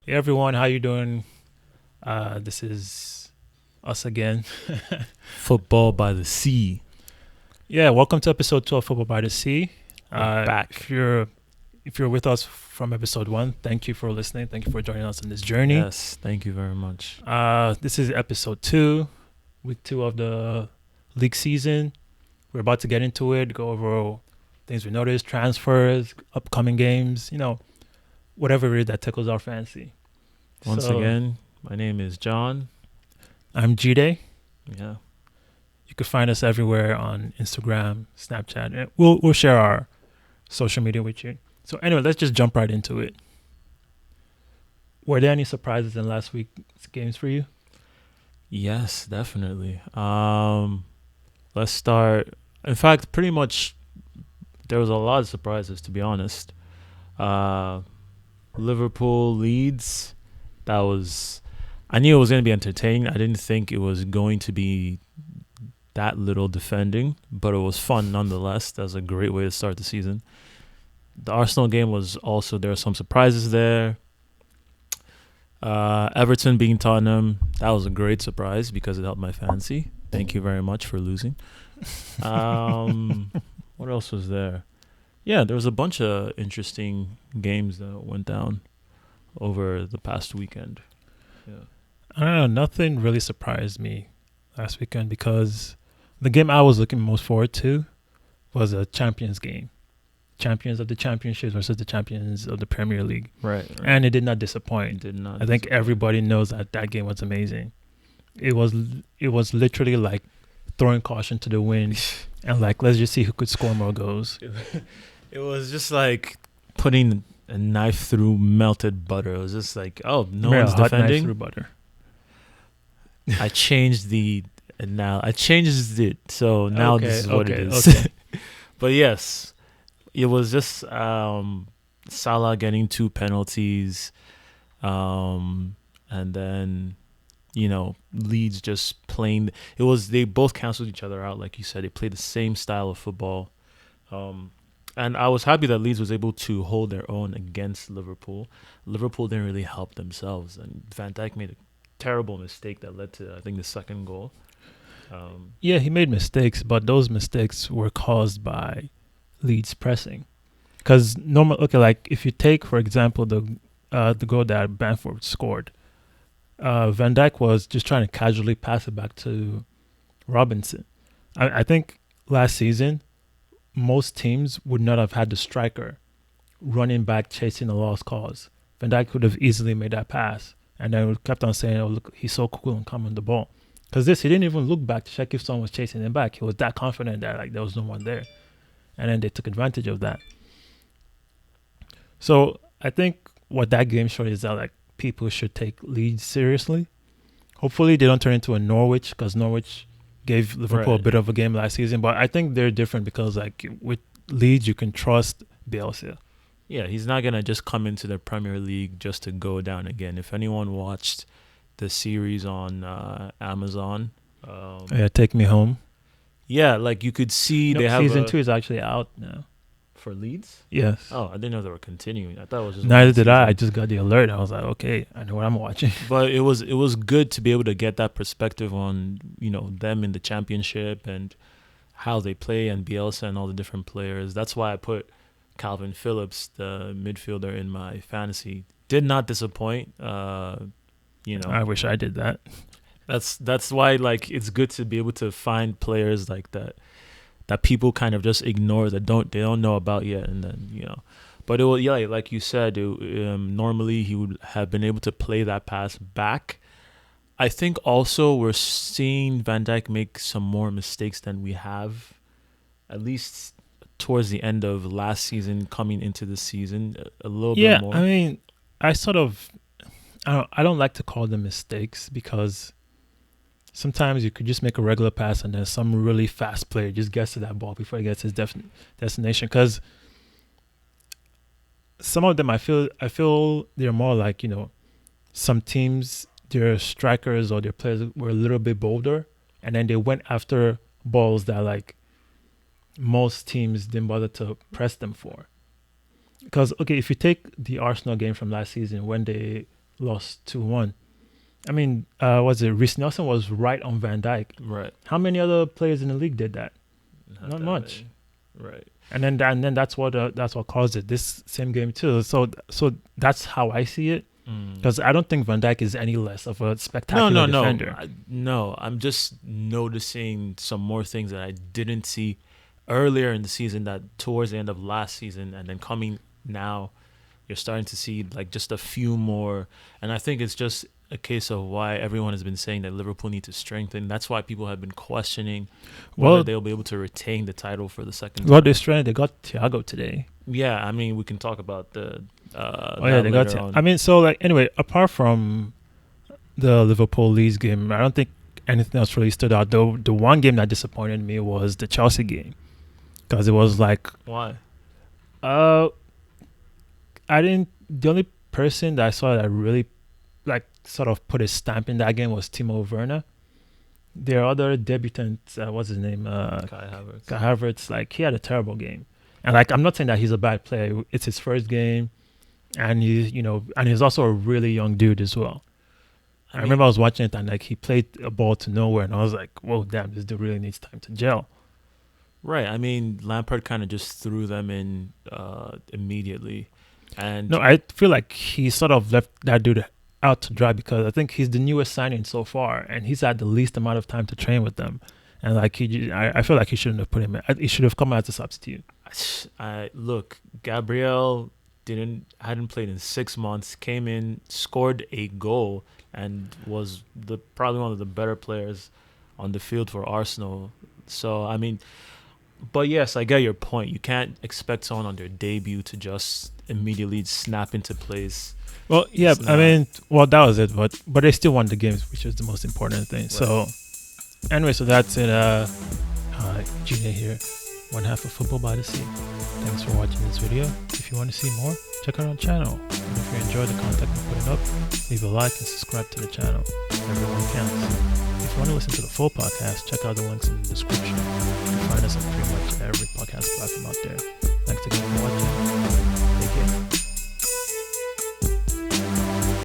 Hey everyone, how you doing? This is us again. Football by the Sea. Yeah, welcome to episode 2 of Football by the Sea. We're If back. you're with us from episode 1, thank you for listening. Thank you for joining us on this journey. Yes, thank you very much. This is episode 2, week 2 of the league season. We're about to get into it, go over things we noticed, transfers, upcoming games, whatever it is that tickles our fancy. Once So, again, my name is John. I'm G-Day. Yeah. You could find us everywhere on Instagram, Snapchat. And we'll share our social media with you. So anyway, let's just jump right into it. Were there any surprises in last week's games for you? Yes, definitely. Let's start. In fact, pretty much there was a lot of surprises to be honest. Uh Liverpool Leeds. That was I knew it was going to be entertaining. I didn't think it was going to be that little defending, but it was fun nonetheless. That was a great way to start the season. The Arsenal game was also there were some surprises there. Everton beating Tottenham, that was a great surprise because it helped my fancy. Thank you very much for losing. Um, what else was there? Yeah, there was a bunch of interesting games that went down over the past weekend. Yeah. I don't know. Nothing really surprised me last weekend because the game I was looking most forward to was a Champions game. Champions of the Championships versus the champions of the Premier League. Right. And it did not disappoint. Did not. I think everybody knows that game was amazing. It was literally like throwing caution to the wind and like let's just see who could score more goals. It was just like putting a knife through melted butter. It was just like, oh, no Remember one's a hot knife defending. through butter. I changed I changed it, so now this is what it is. Okay. But yes, it was just Salah getting 2 penalties, and then Leeds just playing. It was they both canceled each other out, like you said. They played the same style of football, and I was happy that Leeds was able to hold their own against Liverpool. Liverpool didn't really help themselves, and Van Dijk made a terrible mistake that led to I think the second goal. Yeah, he made mistakes, but those mistakes were caused by Leeds pressing. Because like if you take for example the goal that Bamford scored, Van Dijk was just trying to casually pass it back to Robinson. I think last season most teams would not have had the striker running back chasing a lost cause. Van Dijk could have easily made that pass, and then we kept on saying, "Oh, look, he's so cool and calm on the ball." Because he didn't even look back to check if someone was chasing him back. He was that confident that like there was no one there, and then they took advantage of that. So I think what that game showed is that like people should take Leeds seriously. Hopefully they don't turn into a Norwich because Norwich gave Liverpool a Right. bit of a game last season. But I think they're different because like with Leeds you can trust Bielsa. Yeah, he's not gonna just come into the Premier League just to go down again. If anyone watched the series on Amazon, Yeah, take me home. yeah, like you could see Nope, they have season 2 is actually out now. for Leeds. Yes. Oh, I didn't know they were continuing. I thought it was just Neither one did I. I season. just got the alert. I was like, okay, I know what I'm watching. But it was good to be able to get that perspective on them in the championship and how they play and Bielsa and all the different players. That's why I put Calvin Phillips, the midfielder, in my fantasy. Did not disappoint. I wish I did that. That's why like it's good to be able to find players like that people kind of just ignore that they don't know about yet, and then But it will, yeah, like you said, normally he would have been able to play that pass back. I think also we're seeing Van Dijk make some more mistakes than we have, at least towards the end of last season, coming into the season a little bit Yeah, more. I mean, I don't like to call them mistakes because sometimes you could just make a regular pass and then some really fast player just gets to that ball before he gets his destination. Because some of them, I feel they're more like some teams, their strikers or their players were a little bit bolder, and then they went after balls that like most teams didn't bother to press them for. Because okay, if you take the Arsenal game from last season when they lost 2-1. I mean, was it Reece Nelson was right on Van Dijk. Right. How many other players in the league did that? Not that much. many. Right. And then that's what caused it. This same game too. So that's how I see it. Because I don't think Van Dijk is any less of a spectacular defender. No. I'm just noticing some more things that I didn't see earlier in the season, that towards the end of last season, and then coming now, you're starting to see like just a few more. And I think it's just a case of why everyone has been saying that Liverpool need to strengthen. That's why people have been questioning whether they'll be able to retain the title for the second time. Well, they're strengthened. They got Thiago today. Yeah, I mean, we can talk about the. They got Thiago. I mean, so like anyway, apart from the Liverpool Leeds game, I don't think anything else really stood out. Though the one game that disappointed me was the Chelsea game, because it was like why? I didn't. The only person that I saw that really like sort of put a stamp in that game was Timo Werner. Their other debutant, what's his name? Kai Havertz. Kai Havertz, like he had a terrible game, and like I'm not saying that he's a bad player. It's his first game, and he's also a really young dude as well. I remember I was watching it and like he played a ball to nowhere, and I was like, "Whoa, damn! This dude really needs time to gel." Right. I mean, Lampard kind of just threw them in immediately, and no, I feel like he sort of left that dude out to dry, because I think he's the newest signing so far, and he's had the least amount of time to train with them, and like I feel like he shouldn't have put him in. He should have come out as a substitute. Look, Gabriel hadn't played in 6 months, came in, scored a goal, and was probably one of the better players on the field for Arsenal. So I mean, but yes, I get your point. You can't expect someone on their debut to just immediately snap into place. Well, yeah, I mean, that was it, but they still won the games, which is the most important thing. Right. So, anyway, so that's it. Gina here, one half of Football by the Sea. Thanks for watching this video. If you want to see more, check out our channel. And if you enjoy the content we're putting up, leave a like and subscribe to the channel. Everyone counts. If you want to listen to the full podcast, check out the links in the description. You can find us on pretty much every podcast platform out there. Thanks again for watching. Take care.